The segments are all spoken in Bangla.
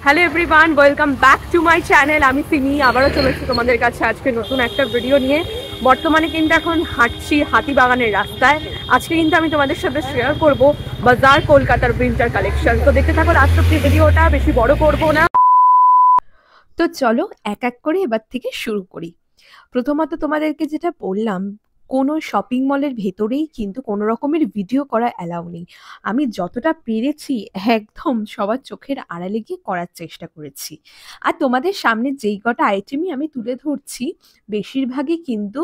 Hello everyone, welcome back to my channel. আমি সিমি আবারও চলে এসেছি তোমাদের কাছে আজকে নতুন একটা ভিডিও নিয়ে। বর্তমানে কিন্তু এখন হাঁটছি হাতিবাগানের রাস্তায়। আজকে কিন্তু আমি তোমাদের সাথে শেয়ার করব বাজার কলকাতার উইন্টার কালেকশন। তো দেখতে থাকো লাস্ট অব্দি ভিডিওটা, বেশি বড় করব না। তো চলো এক এক করে এবার থেকে শুরু করি। প্রথমত তোমাদেরকে যেটা বললাম, কোনো শপিং মলের ভেতরেই কিন্তু কোনো রকমের ভিডিও করা অ্যালাউ নেই। আমি যতটা পেরেছি একদম সবার চোখের আড়ালে গিয়ে করার চেষ্টা করেছি। আর তোমাদের সামনে যেই কটা আইটেমই আমি তুলে ধরছি বেশিরভাগই কিন্তু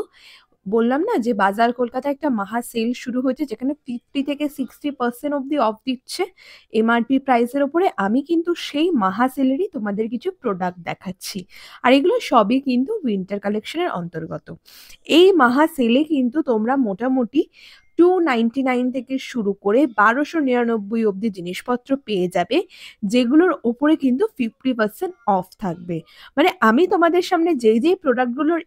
বললাম না যে বাজার কলকাতায় একটা মাহা সেল শুরু হয়েছে, যেখানে 50 থেকে 60% অব্দি অফ দিচ্ছে এমআরপি প্রাইসের ওপরে। আমি কিন্তু সেই মাহা সেলেরই তোমাদের কিছু প্রোডাক্ট দেখাচ্ছি, আর এগুলো সবই কিন্তু উইন্টার কালেকশনের অন্তর্গত। এই মাহা সেলে কিন্তু তোমরা মোটামুটি 299 থেকে শুরু করে 1299 অব্দি জিনিসপত্র পেয়ে যাবে, যেগুলোর ওপরে কিন্তু 50% অফ থাকবে। মানে আমি তোমাদের সামনে যেই প্রোডাক্টগুলোর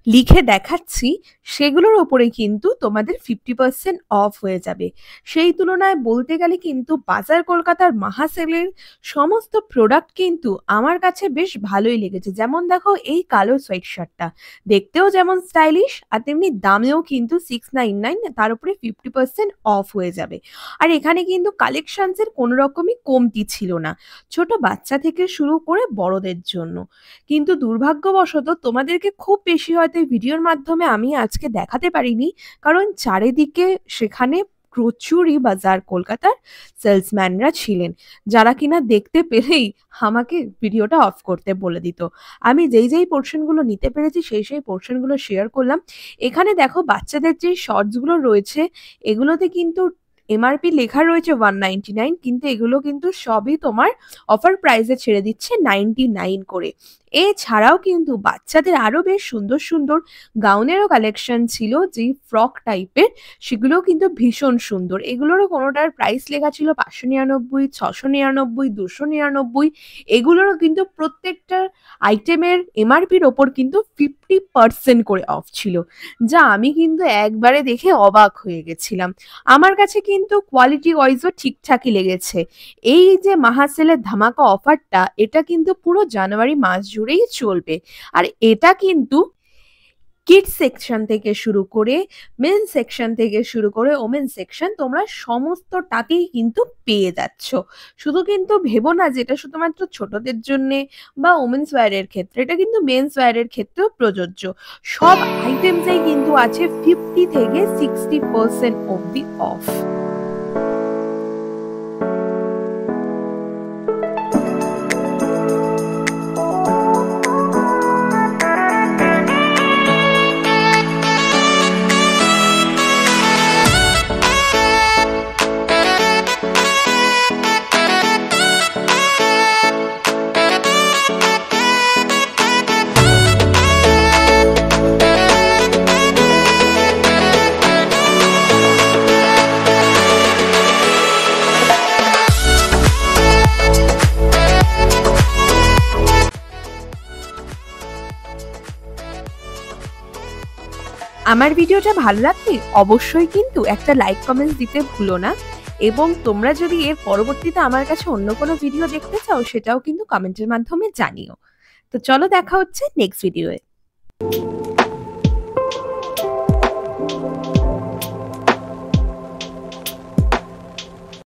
লিখে দেখাচ্ছি সেগুলোর ওপরে কিন্তু তোমাদের 50% অফ হয়ে যাবে। সেই তুলনায় বলতে গেলে কিন্তু বাজার কলকাতার মাহা সেলের সমস্ত প্রোডাক্ট কিন্তু আমার কাছে বেশ ভালোই লেগেছে। যেমন দেখো এই কালো সোয়েট শার্টটা দেখতেও যেমন স্টাইলিশ, আর তেমনি দামেও কিন্তু 699, তার উপরে 50% অফ হয়ে যাবে। আর এখানে কিন্তু কালেকশনসের কোনো রকমই কমতি ছিল না, ছোট বাচ্চা থেকে শুরু করে বড়দের জন্য। কিন্তু দুর্ভাগ্যবশত তোমাদেরকে খুব বেশি হয়তো এই ভিডিওর মাধ্যমে আমি আজকে দেখাতে পারিনি, কারণ চারিদিকে সেখানে প্রচুরই বাজার কলকাতার সেলসম্যানরা ছিলেন, যারা কিনা দেখতে পেলেই আমাকে ভিডিওটা অফ করতে বলে দিত। আমি যেই পোর্শনগুলো নিতে পেরেছি সেই পোর্শনগুলো শেয়ার করলাম। এখানে দেখো বাচ্চাদের যে শর্টসগুলো রয়েছে এগুলোতে কিন্তু এমআরপি লেখা রয়েছে 199, কিন্তু এগুলো কিন্তু সবই তোমার অফার প্রাইসে ছেড়ে দিচ্ছে 99 করে। এছাড়াও কিন্তু বাচ্চাদের আরো বেশ সুন্দর সুন্দর গাউনেরও কালেকশন ছিল, যেই ফ্রক টাইপের, সেগুলোও কিন্তু ভীষণ সুন্দর। এগুলোরও কোনোটার প্রাইস লেখা ছিল 599, 699, 299। এগুলোরও কিন্তু প্রত্যেকটা আইটেমের এমআরপির ওপর কিন্তু 50% করে অফ ছিল, যা আমি কিন্তু একবারে দেখে অবাক হয়ে গেছিলাম। আমার কাছে কিন্তু কোয়ালিটি ওয়াইজও ঠিকঠাকই লেগেছে। এই যে মাহা সেলের ধামাকা অফারটা, এটা কিন্তু পুরো জানুয়ারি মাস জুড়েই চলবে। আর এটা কিন্তু কিডস সেকশন থেকে শুরু করে মেন সেকশন থেকে শুরু করে ওমেন সেকশন, তোমরা সমস্তটাতেই কিন্তু পেয়ে যাচ্ছ। শুধু কিন্তু ভেবো না যে এটা শুধুমাত্র ছোটদের জন্যে বা ওমেন্স ওয়্যারের ক্ষেত্রে, এটা কিন্তু মেন্স ওয়্যারের ক্ষেত্রেও প্রযোজ্য। সব আইটেমসেই কিন্তু আছে 50 থেকে 60% অব্দি অফ। আমার ভিডিওটা ভালো লাগলে অবশ্যই কিন্তু একটা লাইক কমেন্টস দিতে ভুলো না, এবং তোমরা যদি এর পরবর্তীতে আমার কাছে অন্য কোনো ভিডিও দেখতে চাও সেটাও কিন্তু কমেন্টের মাধ্যমে জানিও। তো চলো দেখা হচ্ছে নেক্সট ভিডিওয়ে।